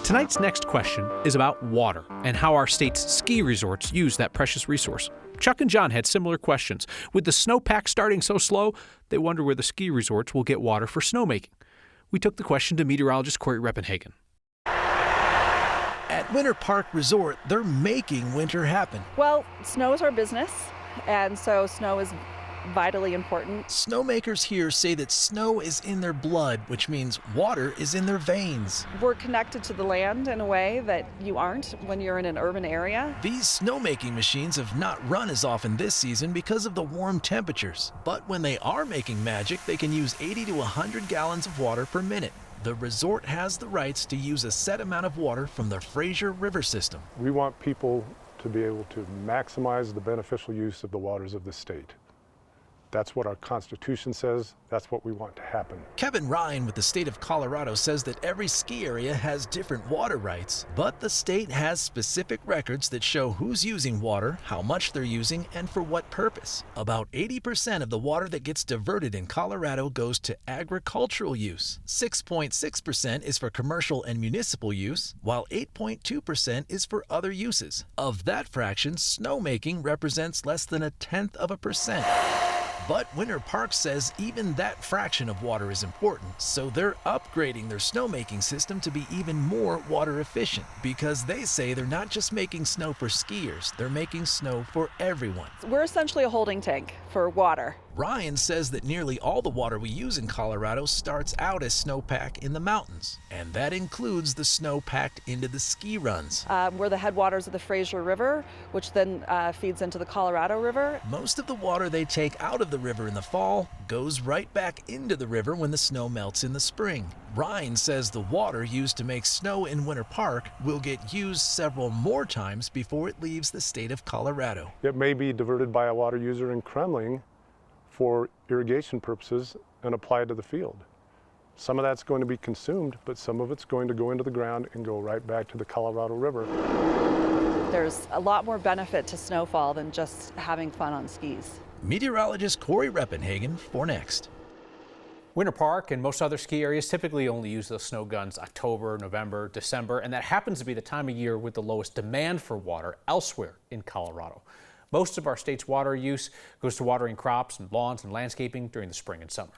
Tonight's next question is about water and how our state's ski resorts use that precious resource. Chuck and John had similar questions. With the snowpack starting so slow, they wonder where the ski resorts will get water for snowmaking. We took the question to meteorologist Corey Reppenhagen. At Winter Park Resort, they're making winter happen. Well, snow is our business, and so snow is vitally important. Snowmakers here say that snow is in their blood, which means water is in their veins. We're connected to the land in a way that you aren't when you're in an urban area. These snowmaking machines have not run as often this season because of the warm temperatures. But when they are making magic, they can use 80 to 100 gallons of water per minute. The resort has the rights to use a set amount of water from the Fraser River system. We want people to be able to maximize the beneficial use of the waters of the state. That's what our Constitution says. That's what we want to happen. Kevin Ryan with the state of Colorado says that every ski area has different water rights, but the state has specific records that show who's using water, how much they're using, and for what purpose. About 80% of the water that gets diverted in Colorado goes to agricultural use. 6.6% is for commercial and municipal use, while 8.2% is for other uses. Of that fraction, snowmaking represents less than 0.1%. But Winter Park says even that fraction of water is important, so they're upgrading their snowmaking system to be even more water efficient, because they say they're not just making snow for skiers, they're making snow for everyone. We're essentially a holding tank for water. Ryan says that nearly all the water we use in Colorado starts out as snowpack in the mountains, and that includes the snow packed into the ski runs. We're the headwaters of the Fraser River, which then feeds into the Colorado River. Most of the water they take out of the river in the fall goes right back into the river when the snow melts in the spring. Ryan says the water used to make snow in Winter Park will get used several more times before it leaves the state of Colorado. It may be diverted by a water user in Kremling for irrigation purposes and applied to the field. Some of that's going to be consumed, but some of it's going to go into the ground and go right back to the Colorado River. There's a lot more benefit to snowfall than just having fun on skis. Meteorologist Corey Reppenhagen for Next. Winter Park and most other ski areas typically only use those snow guns October, November, December, and that happens to be the time of year with the lowest demand for water elsewhere in Colorado. Most of our state's water use goes to watering crops and lawns and landscaping during the spring and summer.